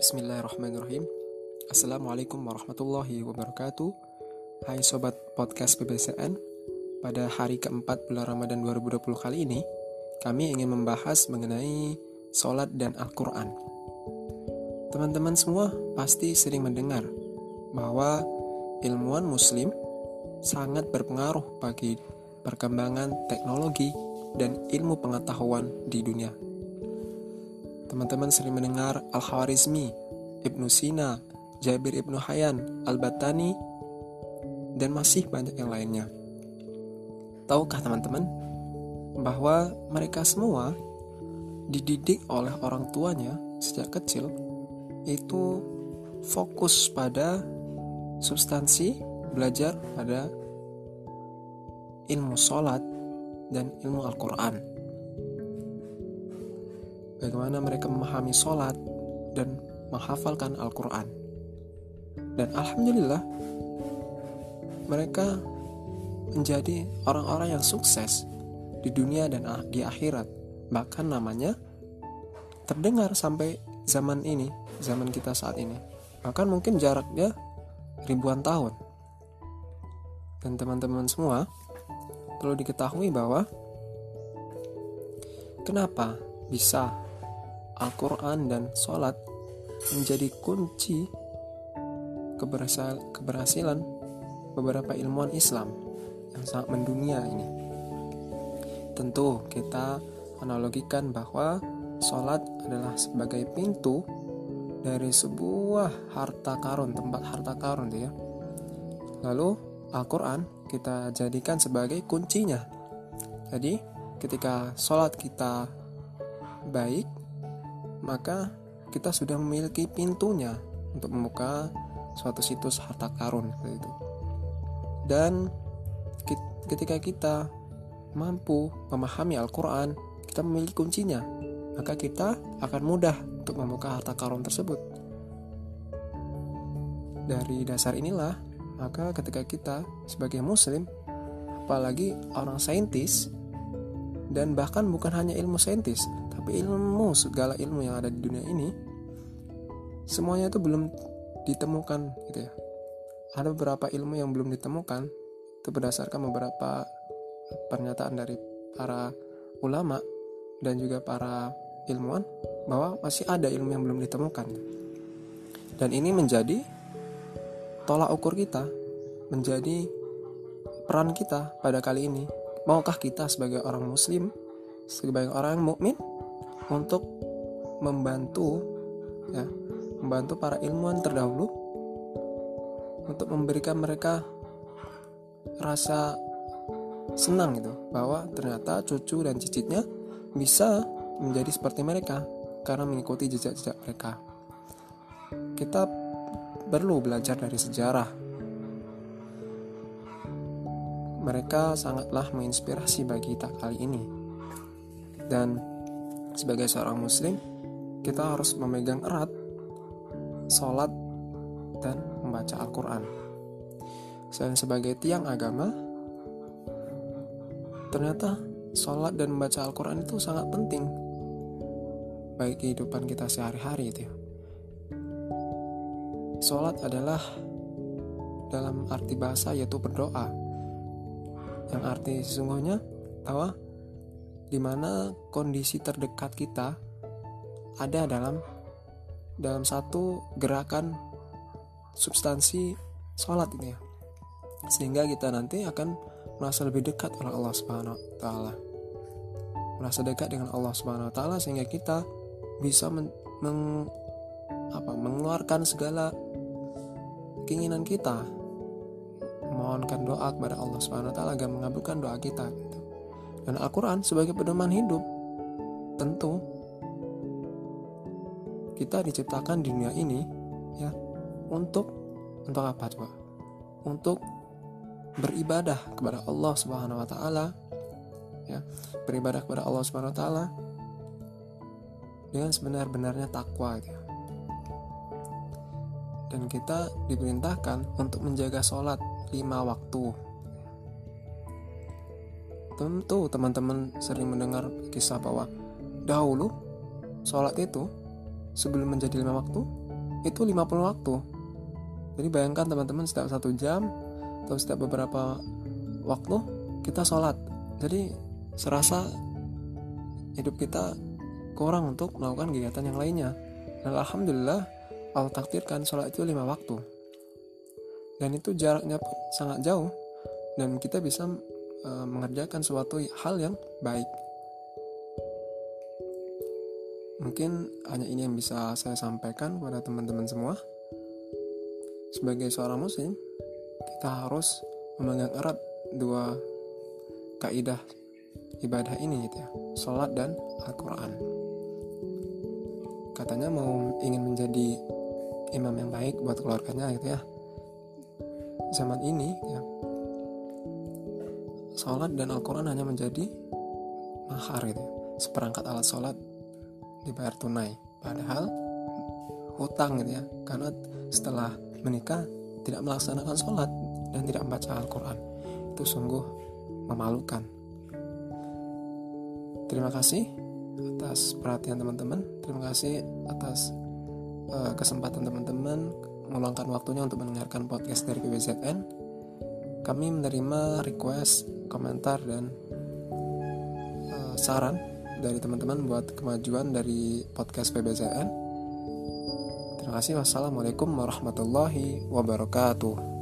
Bismillahirrahmanirrahim. Assalamualaikum warahmatullahi wabarakatuh. Hai Sobat Podcast PBCN. Pada hari keempat bulan Ramadan 2020 kali ini, kami ingin membahas mengenai sholat dan Al-Quran. Teman-teman semua pasti sering mendengar bahwa ilmuwan muslim sangat berpengaruh bagi perkembangan teknologi dan ilmu pengetahuan di dunia. Teman-teman sering mendengar Al-Khwarizmi, Ibnu Sina, Jabir Ibnu Hayyan, Al-Battani, dan masih banyak yang lainnya. Tahukah teman-teman bahwa mereka semua dididik oleh orang tuanya sejak kecil itu fokus pada substansi, belajar pada ilmu sholat dan ilmu Al-Quran. Bagaimana mereka memahami sholat dan menghafalkan Al-Quran. Dan Alhamdulillah mereka menjadi orang-orang yang sukses di dunia dan di akhirat. Bahkan namanya terdengar sampai zaman ini, zaman kita saat ini. Bahkan mungkin jaraknya ribuan tahun. Dan teman-teman semua perlu diketahui bahwa kenapa bisa Al-Quran dan sholat menjadi kunci keberhasilan beberapa ilmuwan Islam yang sangat mendunia ini. Tentu kita analogikan bahwa sholat adalah sebagai pintu dari sebuah harta karun, tempat harta karun ya. Lalu Al-Quran kita jadikan sebagai kuncinya. Jadi ketika sholat kita baik, maka kita sudah memiliki pintunya untuk membuka suatu situs harta karun seperti itu. Dan ketika kita mampu memahami Al-Quran, kita memiliki kuncinya, maka kita akan mudah untuk membuka harta karun tersebut. Dari dasar inilah, maka ketika kita sebagai muslim, apalagi orang saintis, dan bahkan bukan hanya ilmu saintis, tapi segala ilmu yang ada di dunia ini, semuanya itu belum ditemukan gitu ya. Ada beberapa ilmu yang belum ditemukan, itu berdasarkan beberapa pernyataan dari para ulama dan juga para ilmuwan, bahwa masih ada ilmu yang belum ditemukan. Dan ini menjadi tolak ukur kita, menjadi peran kita pada kali ini. Maukah kita sebagai orang muslim, sebagai orang mukmin, untuk membantu para ilmuwan terdahulu, untuk memberikan mereka rasa senang gitu, bahwa ternyata cucu dan cicitnya bisa menjadi seperti mereka karena mengikuti jejak-jejak mereka. Kita perlu belajar dari sejarah. Mereka sangatlah menginspirasi bagi kita kali ini. Dan sebagai seorang muslim, kita harus memegang erat sholat dan membaca Al-Quran. Selain sebagai tiang agama, ternyata sholat dan membaca Al-Quran itu sangat penting bagi kehidupan kita sehari-hari itu ya. Sholat adalah dalam arti bahasa yaitu berdoa, yang arti sesungguhnya bahwa di mana kondisi terdekat kita ada dalam satu gerakan substansi sholat ini ya, sehingga kita nanti akan merasa lebih dekat oleh Allah Subhanahu wa taala, merasa dekat dengan Allah Subhanahu wa taala, sehingga kita bisa mengeluarkan segala keinginan kita, memohonkan doa kepada Allah Subhanahu wa taala agar mengabulkan doa kita gitu. Dan Al-Quran sebagai pedoman hidup, tentu kita diciptakan di dunia ini ya untuk apa coba? Untuk beribadah kepada Allah Subhanahu wa taala ya, beribadah kepada Allah Subhanahu wa taala dengan sebenar-benarnya takwa gitu. Dan kita diperintahkan untuk menjaga sholat 5 waktu. Tentu teman-teman sering mendengar kisah bahwa dahulu sholat itu sebelum menjadi 5 waktu itu 50 waktu. Jadi bayangkan teman-teman, setiap 1 jam atau setiap beberapa waktu kita sholat. Jadi serasa hidup kita kurang untuk melakukan kegiatan yang lainnya. Dan alhamdulillah Allah takdirkan sholat itu 5 waktu. Dan itu jaraknya pun sangat jauh, dan kita bisa mengerjakan suatu hal yang baik. Mungkin hanya ini yang bisa saya sampaikan kepada teman-teman semua. Sebagai seorang muslim, kita harus memegang erat 2 kaidah ibadah ini gitu ya, sholat dan Al-Quran. Katanya mau ingin menjadi imam yang baik buat keluarganya gitu ya. Zaman ini ya, sholat dan Al-Quran hanya menjadi mahar gitu ya, seperangkat alat sholat dibayar tunai, padahal hutang gitu ya, karena setelah menikah tidak melaksanakan sholat dan tidak membaca Al-Quran. Itu sungguh memalukan. Terima kasih atas perhatian teman-teman. Terima kasih atas kesempatan teman-teman meluangkan waktunya untuk mendengarkan podcast dari PBZN. Kami menerima request, komentar, dan saran dari teman-teman buat kemajuan dari podcast PBZN. Terima kasih. Wassalamualaikum warahmatullahi wabarakatuh.